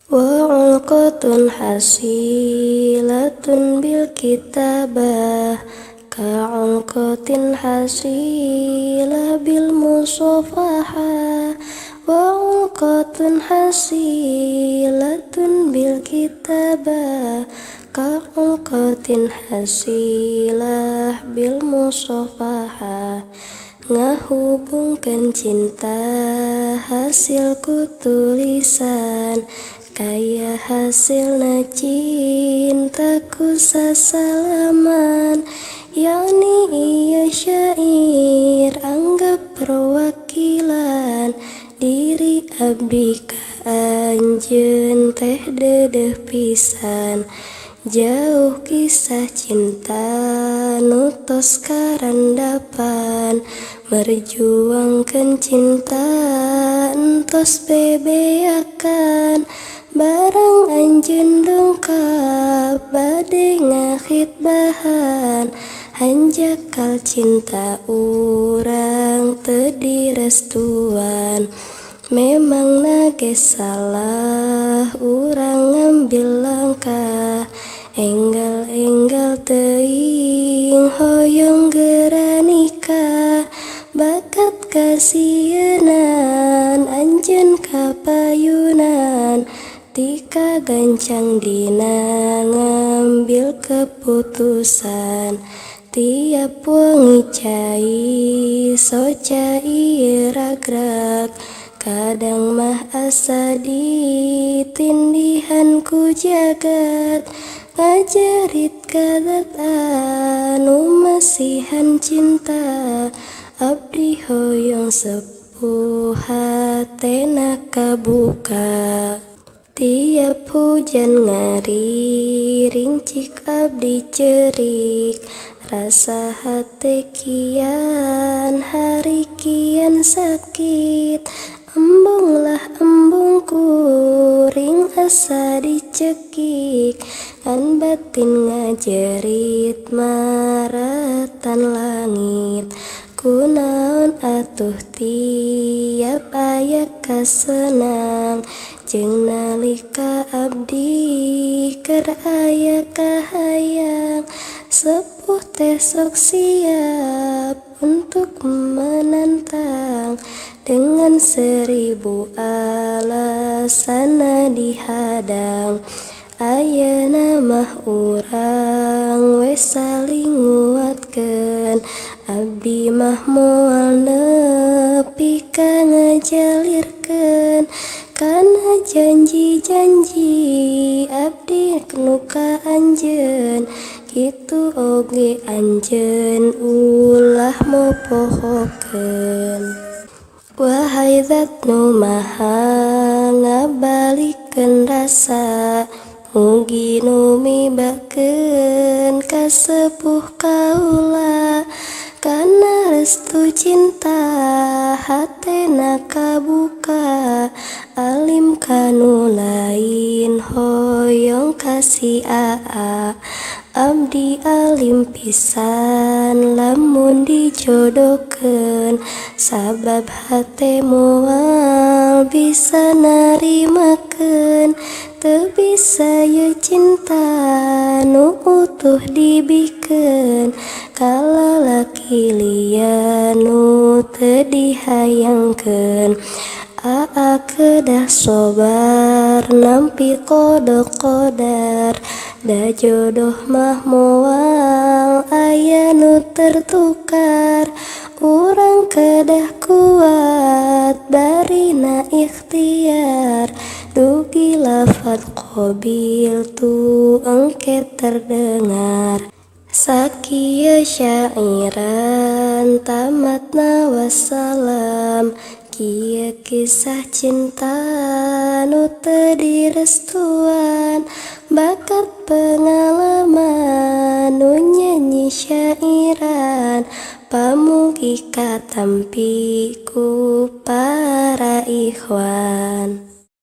Wa'ulqatun hasilatun bil kitabah ka'ulqatin hasilah bil musafahah. Wa'ulqatun hasilatun bil kitabah ka'ulqatin hasilah bil musafahah. Ngahubungkan cinta hasilku tulisan, kayak hasilnya cintaku sasalaman. Yakni ia syair anggap perwakilan diri abdi ka anjeun teh dedeh pisan. Jauh kisah cinta nutos karandapan, merjuangkan cinta entos bebeakan. Barang anjeun dongkap bade ngahitbahan, hanjakal cinta urang teu direstuan. Memang nage salah urang ngambil langkah, enggal-enggal teuing hoyong geura nikah. Bakat kasienan anjeun kapayunan, tika gancang dina ngambil keputusan. Tiap wengi cai so cai ragrag, kadang mah asa ditindihan ku jagat. Ngajarit kadat anu masihan cinta, abdi hoyong sepuh hatena kabuka. Tiap hujan ngariring cik abdi cerik, rasa hate kian hari kian sakit. Embunglah embung kuring asa dicekik, kan batin ngajerit maratan langit. Kunaon atuh tiap aya kasenang, jeung nalika abdi keur aya kahayang. Sepuh teh sok siap untuk menantang, dengan 1000 alasan dihadang. Ayeuna mah urang we saling nguatkeun, abdi mah moal nepi ka ngajalirkeun. Kana janji-janji abdi nu ka anjeun, kitu oge anjeun ulah mopohokeun. Wahai zat nu maha ngabalikeun rasa, mugi nu mibakeun ka sepuh kaula. Kana restu cinta hatena kabuka, alim kanu lain hoyong kasih aa. Abdi alim pisan lamun dijodohkeun, sabab hate moal bisa narimakeun. Teu bisa ye cinta nu utuh dibikeun, kalalaki liya nu teu dihayangkeun. Aa kedah sobar nampi qada qadar, da jodoh mah moal aya nu tertukar. Urang kedah kuat barina ikhtiar, dugi lafaz qabil tu engke terdengar. Sakieu syairan tamatna wassalam, kieu kisah cinta nu teu direstuan. Bakat pengalaman nu nyanyi syairan, pamugi katampi ku para ikhwan.